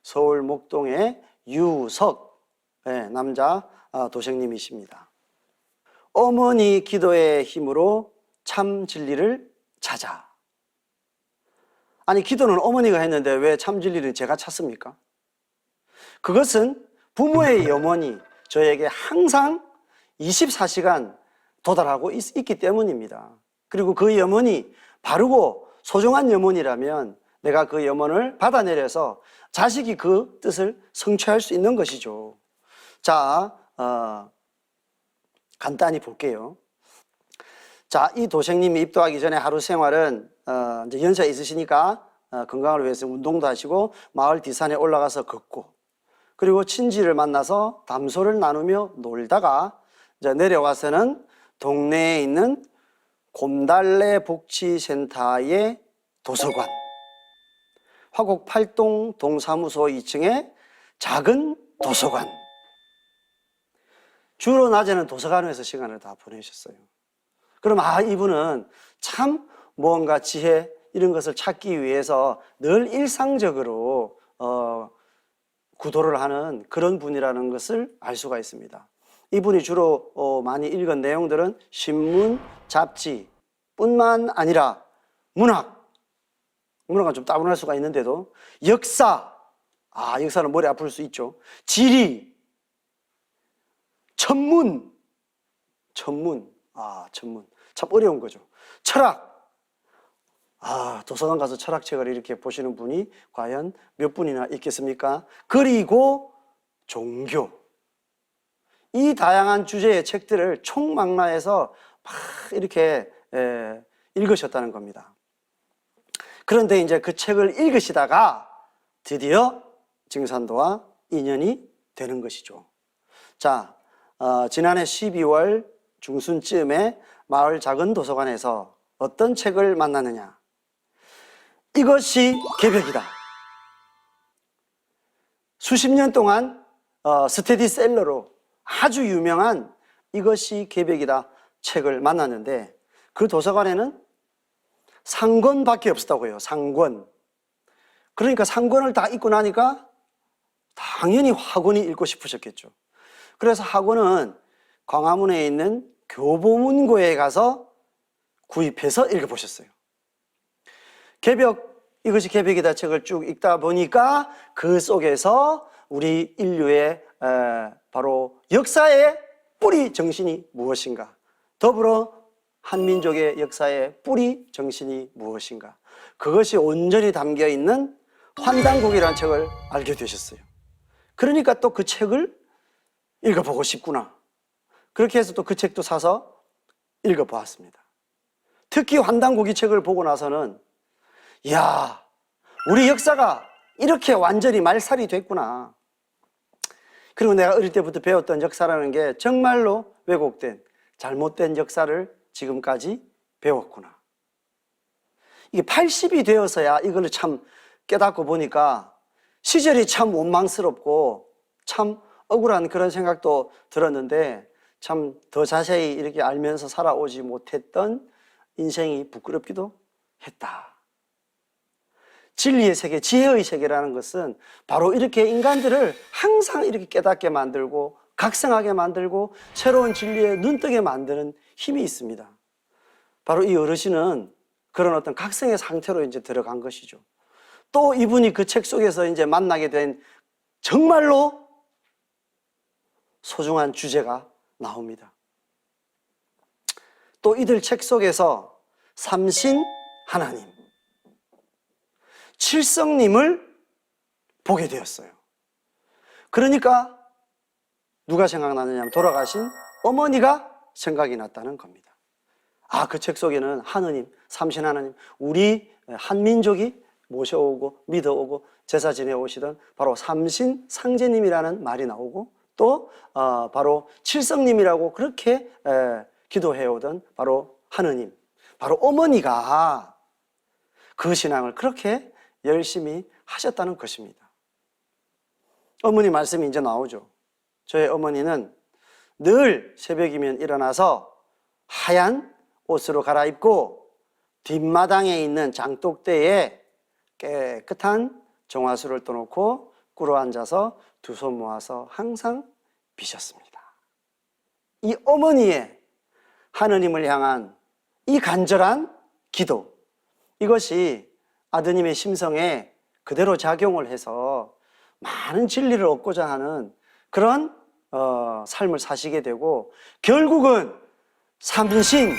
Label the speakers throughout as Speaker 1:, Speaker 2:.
Speaker 1: 서울 목동의 유석 남자 도생님이십니다. 어머니 기도의 힘으로 참 진리를 찾아. 아니, 기도는 어머니가 했는데 왜 참 진리를 제가 찾습니까? 그것은 부모의 염원이 저에게 항상 24시간 도달하고 있기 때문입니다. 그리고 그 염원이 바르고 소중한 염원이라면 내가 그 염원을 받아내려서 자식이 그 뜻을 성취할 수 있는 것이죠. 자, 간단히 볼게요. 자, 이 도생님이 입도하기 전에 하루 생활은 이제 연세 있으시니까 건강을 위해서 운동도 하시고 마을 뒷산에 올라가서 걷고, 그리고 친지를 만나서 담소를 나누며 놀다가 이제 내려와서는 동네에 있는 곰달래 복지센터의 도서관, 화곡 8동 동사무소 2층의 작은 도서관, 주로 낮에는 도서관에서 시간을 다 보내셨어요. 그럼 이분은 참 무언가 지혜 이런 것을 찾기 위해서 늘 일상적으로 구도를 하는 그런 분이라는 것을 알 수가 있습니다. 이분이 주로 많이 읽은 내용들은 신문, 잡지 뿐만 아니라 문학은 좀 따분할 수가 있는데도 역사, 역사는 머리 아플 수 있죠. 지리, 천문, 천문 참 어려운 거죠. 철학, 도서관 가서 철학책을 이렇게 보시는 분이 과연 몇 분이나 있겠습니까? 그리고 종교, 이 다양한 주제의 책들을 총망라해서 막 이렇게 읽으셨다는 겁니다. 그런데 이제 그 책을 읽으시다가 드디어 증산도와 인연이 되는 것이죠. 자, 지난해 12월 중순쯤에 마을 작은 도서관에서 어떤 책을 만났느냐. 이것이 개벽이다. 수십 년 동안 스테디셀러로 아주 유명한 이것이 개벽이다 책을 만났는데, 그 도서관에는 상권밖에 없었다고 해요. 상권. 그러니까 상권을 다 읽고 나니까 당연히 학원이 읽고 싶으셨겠죠. 그래서 학원은 광화문에 있는 교보문고에 가서 구입해서 읽어보셨어요. 이것이 개벽이다 책을 쭉 읽다 보니까 그 속에서 우리 인류의 바로 역사의 뿌리 정신이 무엇인가, 더불어 한민족의 역사의 뿌리 정신이 무엇인가, 그것이 온전히 담겨 있는 환단곡이라는 책을 알게 되셨어요. 그러니까 또 그 책을 읽어보고 싶구나. 그렇게 해서 또 그 책도 사서 읽어보았습니다. 특히 환단곡 이 책을 보고 나서는 이야, 우리 역사가 이렇게 완전히 말살이 됐구나. 그리고 내가 어릴 때부터 배웠던 역사라는 게 정말로 왜곡된 잘못된 역사를 지금까지 배웠구나. 이게 80이 되어서야 이걸 참 깨닫고 보니까 시절이 참 원망스럽고 참 억울한 그런 생각도 들었는데, 참 더 자세히 이렇게 알면서 살아오지 못했던 인생이 부끄럽기도 했다. 진리의 세계, 지혜의 세계라는 것은 바로 이렇게 인간들을 항상 이렇게 깨닫게 만들고 각성하게 만들고 새로운 진리에 눈뜨게 만드는 힘이 있습니다. 바로 이 어르신은 그런 어떤 각성의 상태로 이제 들어간 것이죠. 또 이분이 그 책 속에서 이제 만나게 된 정말로 소중한 주제가 나옵니다. 또 이들 책 속에서 삼신 하나님, 칠성님을 보게 되었어요. 그러니까 누가 생각나느냐면 돌아가신 어머니가 생각이 났다는 겁니다. 그 책 속에는 하느님, 삼신 하나님, 우리 한민족이 모셔오고 믿어오고 제사 지내오시던 바로 삼신 상제님이라는 말이 나오고, 또 바로 칠성님이라고 그렇게 기도해오던 바로 하느님, 바로 어머니가 그 신앙을 그렇게 열심히 하셨다는 것입니다. 어머니 말씀이 이제 나오죠. 저희 어머니는 늘 새벽이면 일어나서 하얀 옷으로 갈아입고 뒷마당에 있는 장독대에 깨끗한 정화수를 떠놓고 꿇어 앉아서 두 손 모아서 항상 비셨습니다. 이 어머니의 하느님을 향한 이 간절한 기도, 이것이 아드님의 심성에 그대로 작용을 해서 많은 진리를 얻고자 하는 그런 삶을 사시게 되고, 결국은 삼신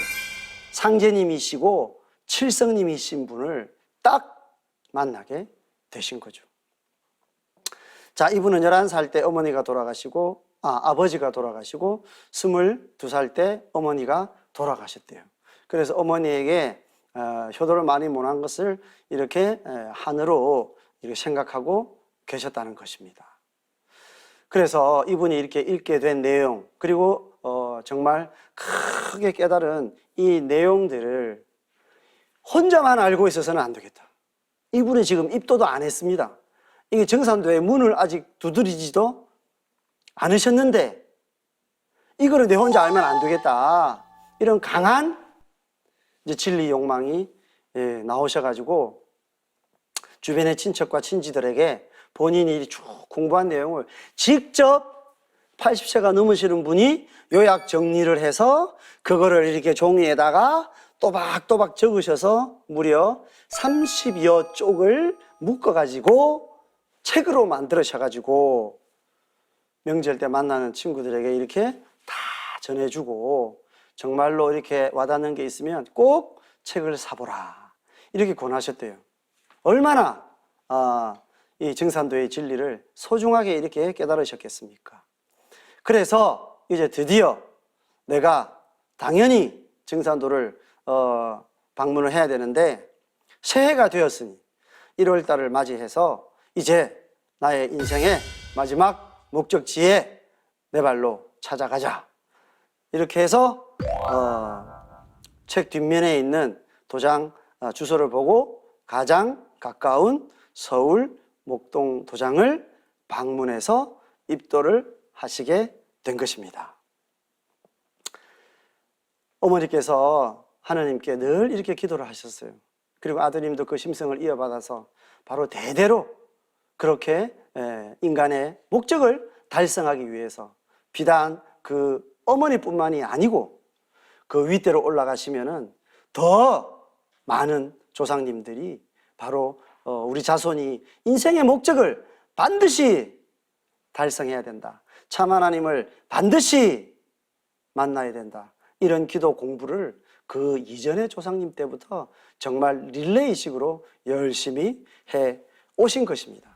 Speaker 1: 상제님이시고 칠성님이신 분을 딱 만나게 되신 거죠. 자, 이분은 11살 때 어머니가 돌아가시고, 아버지가 돌아가시고 22살 때 어머니가 돌아가셨대요. 그래서 어머니에게 효도를 많이 못한 것을 이렇게 한으로 이렇게 생각하고 계셨다는 것입니다. 그래서 이분이 이렇게 읽게 된 내용, 그리고 정말 크게 깨달은 이 내용들을 혼자만 알고 있어서는 안 되겠다. 이분은 지금 입도도 안 했습니다. 이게 정산도의 문을 아직 두드리지도 않으셨는데 이거를 내 혼자 알면 안 되겠다. 이런 강한 이제 진리 욕망이 나오셔가지고 주변의 친척과 친지들에게 본인이 쭉 공부한 내용을 직접 80세가 넘으시는 분이 요약 정리를 해서 그거를 이렇게 종이에다가 또박또박 적으셔서 무려 30여 쪽을 묶어가지고 책으로 만들으셔가지고 명절 때 만나는 친구들에게 이렇게 다 전해주고, 정말로 이렇게 와닿는 게 있으면 꼭 책을 사보라 이렇게 권하셨대요. 얼마나 이 증산도의 진리를 소중하게 이렇게 깨달으셨겠습니까? 그래서 이제 드디어 내가 당연히 증산도를 방문을 해야 되는데, 새해가 되었으니 1월 달을 맞이해서 이제 나의 인생의 마지막 목적지에 내 발로 찾아가자. 이렇게 해서 책 뒷면에 있는 도장 주소를 보고 가장 가까운 서울 목동 도장을 방문해서 입도를 하시게 된 것입니다. 어머니께서 하느님께 늘 이렇게 기도를 하셨어요. 그리고 아드님도 그 심성을 이어받아서 바로 대대로 그렇게 인간의 목적을 달성하기 위해서 비단 그 어머니뿐만이 아니고 그 윗대로 올라가시면은 더 많은 조상님들이 바로 우리 자손이 인생의 목적을 반드시 달성해야 된다. 참 하나님을 반드시 만나야 된다. 이런 기도 공부를 그 이전의 조상님 때부터 정말 릴레이식으로 열심히 해 오신 것입니다.